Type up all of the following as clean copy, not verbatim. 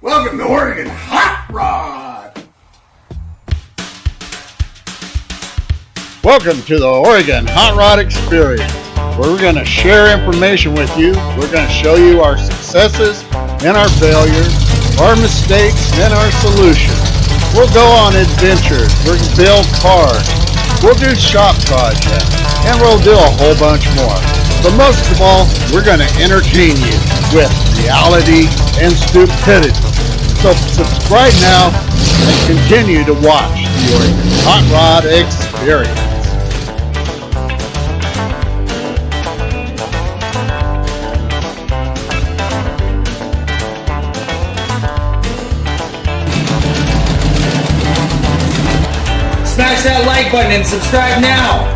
Welcome to Oregon Hot Rod! Welcome to the Oregon Hot Rod Experience, where we're going to share information with you. We're going to show you our successes and our failures, our mistakes and our solutions. We'll go on adventures, we'll build cars, we'll do shop projects, and we'll do a whole bunch more. But most of all, we're going to entertain you with reality and stupidity. So subscribe now and continue to watch the Oregon Hot Rod Experience. Smash that like button and subscribe now.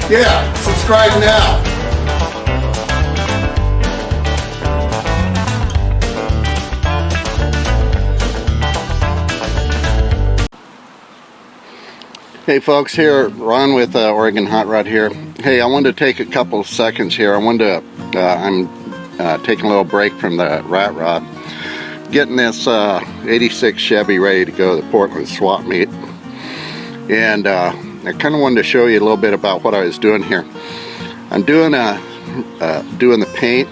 Yeah, subscribe now. Hey folks, here Ron with Oregon Hot Rod here. Hey, I wanted to take a couple of seconds here. I'm taking a little break from the rat rod, getting this 86 Chevy ready to go to the Portland swap meet. And I kind of wanted to show you a little bit about what I was doing here. I'm doing the paint.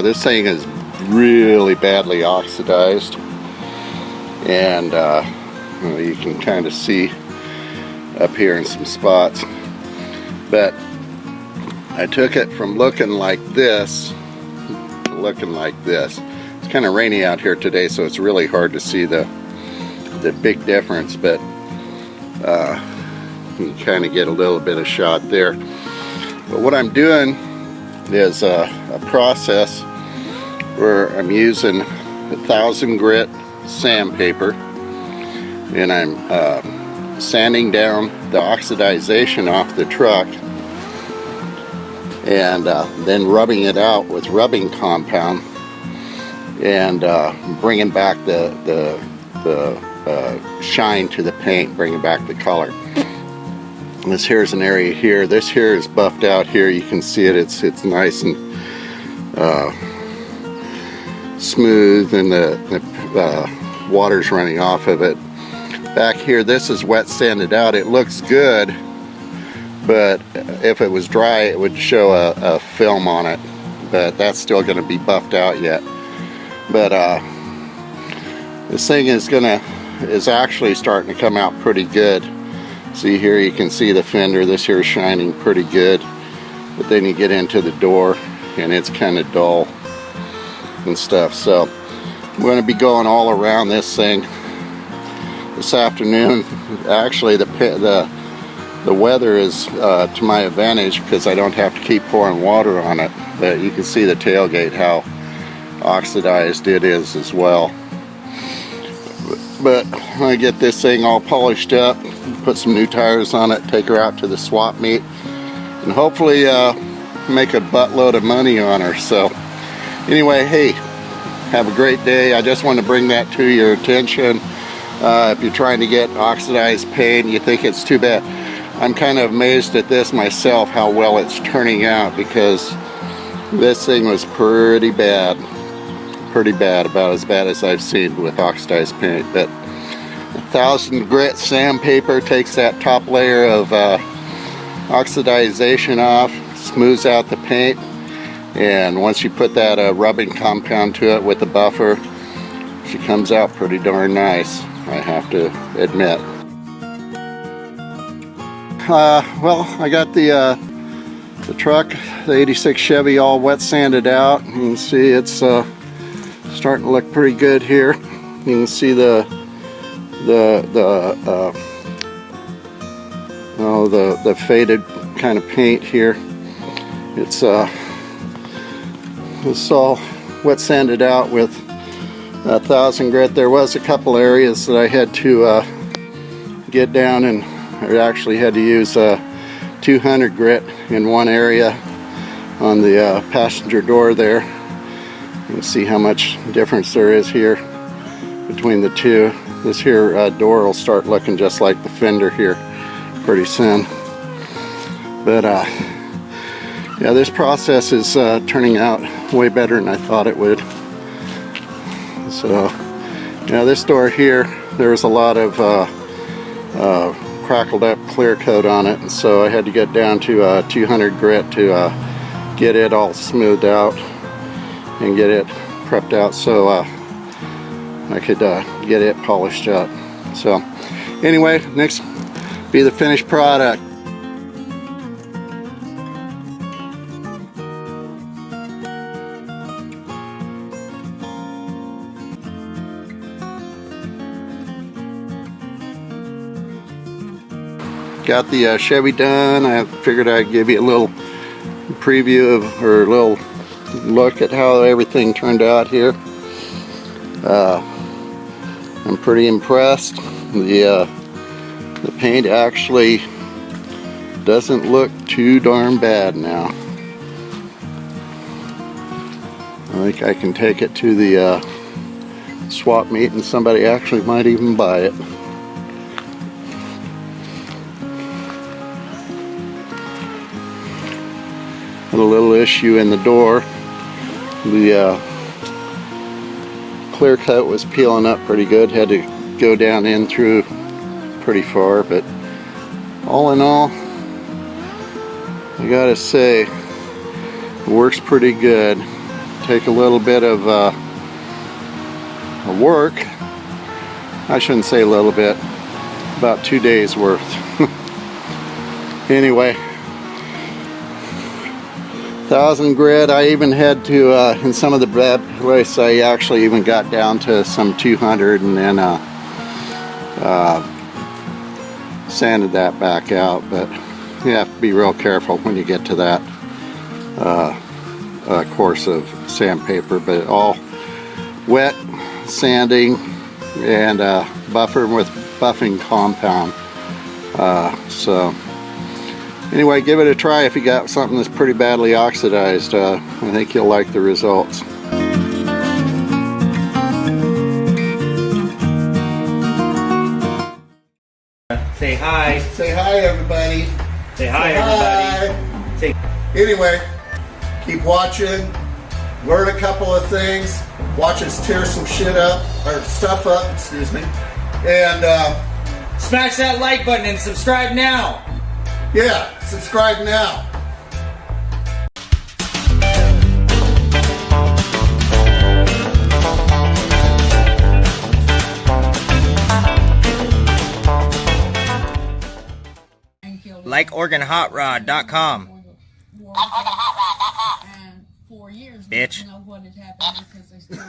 This thing is really badly oxidized, and you can kind of see up here in some spots. But I took it from looking like this to looking like this. It's kind of rainy out here today, so it's really hard to see the big difference, but you kind of get a little bit of shot there. But what I'm doing is a process where I'm using 1,000 grit sandpaper, and I'm sanding down the oxidization off the truck, and then rubbing it out with rubbing compound, and bringing back the shine to the paint, bringing back the color. This here's an area here. This here is buffed out here. You can see it. It's nice and smooth, and the water's running off of it. Back here, this is wet sanded out. It looks good, but if it was dry, it would show a film on it. But that's still going to be buffed out yet. But this thing is actually starting to come out pretty good. See here, you can see the fender. This here is shining pretty good, but then you get into the door and it's kind of dull and stuff. So I'm going to be going all around this thing this afternoon. Actually, the weather is to my advantage because I don't have to keep pouring water on it. But you can see the tailgate, how oxidized it is as well. But when I get this thing all polished up, put some new tires on it, take her out to the swap meet, and hopefully make a buttload of money on her. So anyway, hey, have a great day. I just want to bring that to your attention. If you're trying to get oxidized paint, you think it's too bad. I'm kind of amazed at this myself, how well it's turning out, because this thing was pretty bad, about as bad as I've seen with oxidized paint. But 1,000 grit sandpaper takes that top layer of oxidization off, smooths out the paint, and once you put that rubbing compound to it with the buffer, she comes out pretty darn nice, I have to admit. Well, I got the truck, the 86 Chevy, all wet sanded out. You can see it's starting to look pretty good here. You can see the faded kind of paint here. It's all wet sanded out with 1,000 grit. There was a couple areas that I had to get down, and I actually had to use 200 grit in one area on the passenger door there. You can see how much difference there is here between the two. This here door will start looking just like the fender here pretty soon. But yeah, this process is turning out way better than I thought it would. So Now this door here, there's a lot of crackled up clear coat on it, and so I had to get down to 200 grit to get it all smoothed out and get it prepped out so I could get it polished up. So anyway, next be the finished product. Got the Chevy done. I figured I'd give you a little preview of, or a little look at how everything turned out here. I'm pretty impressed. The paint actually doesn't look too darn bad now. I think I can take it to the swap meet and somebody actually might even buy it. Had a little issue in the door. The clear coat was peeling up pretty good. Had to go down in through pretty far, but all in all, I gotta say, it works pretty good. Take a little bit of work. I shouldn't say a little bit, about 2 days worth. Anyway, 1,000 grit. I even had to, in some of the bad places, I actually even got down to some 200 and then sanded that back out. But you have to be real careful when you get to that course of sandpaper. But all wet sanding and buffered with buffing compound. So anyway, give it a try if you got something that's pretty badly oxidized. I think you'll like the results. Say hi. Say hi, everybody. Say hi, everybody. Say Anyway, keep watching. Learn a couple of things. Watch us tear some shit up, or stuff up, excuse me. And smash that like button and subscribe now. yeah, subscribe now. LikeOregonHotRod.com. And for years, Bitch. I don't know what had happened because they still